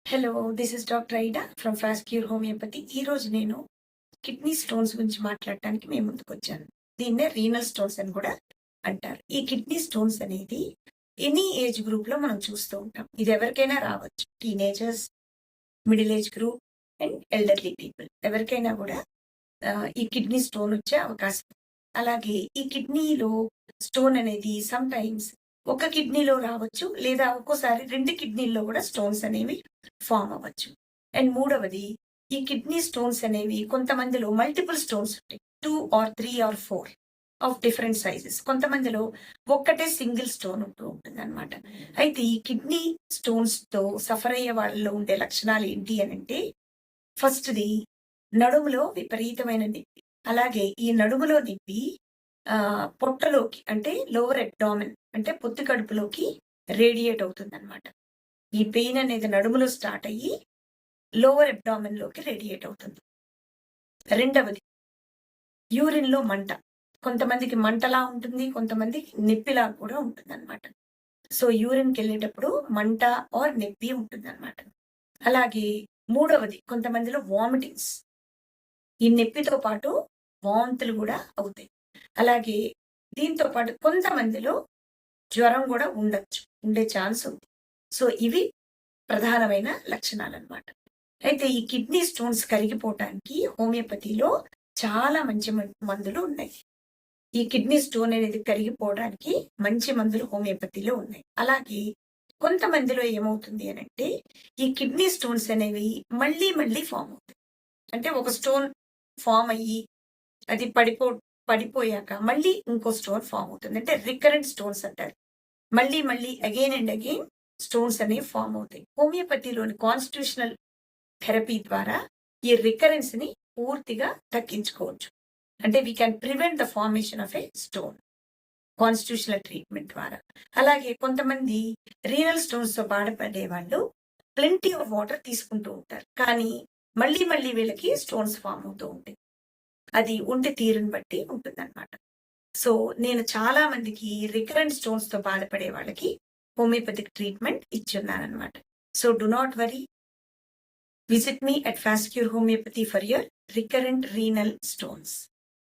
Hello, this is doctor ఐడా from fast cure homeopathy. ఈరోజు నేను kidney stones గురించి మాట్లాడటానికి మేము ముందుకొచ్చాను. దీన్నే రీనల్ స్టోన్స్ అని కూడా అంటారు. ఈ కిడ్నీ స్టోన్స్ అనేది ఎనీ ఏజ్ గ్రూప్‌లో మనం చూస్తూ ఉంటాం. ఇది ఎవరికైనా రావచ్చు. Teenagers, middle age group and elderly people ఎవరికైనా కూడా ఈ కిడ్నీ స్టోన్ వచ్చే అవకాశం. అలాగే ఈ కిడ్నీలో స్టోన్ అనేది సమ్‌టైమ్స్ ఒక కిడ్నీలో రావచ్చు. లేదా ఒక్కోసారి 2 కిడ్నీల్లో కూడా స్టోన్స్ అనేవి ఫార్మ్ అవ్వచ్చు. అండ్ మూడవది, ఈ కిడ్నీ స్టోన్స్ అనేవి కొంతమందిలో మల్టిపుల్ స్టోన్స్ ఉంటాయి. 2 or 3 or 4 of different sizes. కొంతమందిలో ఒక్కటే సింగిల్ స్టోన్ ఉంటూ ఉంటుందన్నమాట. అయితే ఈ కిడ్నీ స్టోన్స్‌తో సఫర్ అయ్యే వాళ్ళలో ఉండే లక్షణాలు ఏంటి అనంటే, ఫస్ట్‌ది నడుములో విపరీతమైన నొప్పి. అలాగే ఈ నడుములో నొప్పి పొట్టలోకి అంటే లోవర్ అబ్డామెన్ అంటే పొత్తి కడుపులోకి రేడియేట్ అవుతుందన్నమాట. ఈ పెయిన్ అనేది నడుములో స్టార్ట్ అయ్యి లోవర్ అబ్డామెన్ లోకి రేడియేట్ అవుతుంది. రెండవది, యూరిన్‌లో మంట. కొంతమందికి మంటలా ఉంటుంది. కొంతమందికి నొప్పిలా కూడా ఉంటుందన్నమాట. సో, యూరిన్‌కెళ్ళేటప్పుడు మంట ఆర్ నొప్పి ఉంటుందన్నమాట. అలాగే మూడవది, కొంతమందిలో వామిటింగ్స్. ఈ నొప్పితో పాటు వాంతులు గూడా అవుతాయి. అలాగే దీంతో పాటు కొంతమందిలో జ్వరం గూడా ఉండొచ్చు. ఉండే ఛాన్స్ ఉంది. సో, ఇవి ప్రధానమైన లక్షణాలన్నమాట. అయితే ఈ కిడ్నీ స్టోన్స్ కరిగిపోవటానికి హోమియోపతిలో చాలా మంచి మందులు ఉన్నాయి. ఈ కిడ్నీ స్టోన్ అనేది కరిగిపోవడానికి మంచి మందులు హోమియోపతిలో ఉన్నాయి. అలాగే కొంతమందిలో ఏమవుతుంది అనంటే, ఈ కిడ్నీ స్టోన్స్ అనేవి మళ్ళీ మళ్ళీ ఫార్మ్ అవుతాయి. అంటే ఒక స్టోన్ ఫార్మ్ అయ్యి అది పడిపోయాక మళ్ళీ ఇంకో స్టోన్ ఫార్మ్ అవుతుంది. అంటే రికరెంట్ స్టోన్స్ అంటారు. మళ్ళీ మళ్ళీ అగైన్ అండ్ అగైన్ స్టోన్స్ అనేవి ఫార్మ్ అవుతాయి. హోమియోపతిలోని కాన్స్టిట్యూషనల్ థెరపీ ద్వారా ఈ రికరెన్స్ ని పూర్తిగా తగ్గించుకోవచ్చు. అంటే we can prevent the formation of A stone constitutional treatment ద్వారా. అలాగే కొంతమంది రీనల్ స్టోన్స్ తో బాధపడే వాళ్ళు ప్లెంటీ ఆఫ్ వాటర్ తీసుకుంటూ ఉంటారు. కానీ మళ్ళీ మళ్ళీ వీళ్ళకి స్టోన్స్ ఫార్మ్ అవుతూ ఉంటాయి. అది ఒంటి తీరుని బట్టి ఉంటుందన్నమాట. సో, నేను చాలా మందికి రికరెంట్ స్టోన్స్ తో బాధపడే వాళ్ళకి హోమియోపతిక్ ట్రీట్మెంట్ ఇచ్చున్నానన్నమాట. So, do not worry. Visit me at Fast Cure Homeopathy for your recurrent renal stones.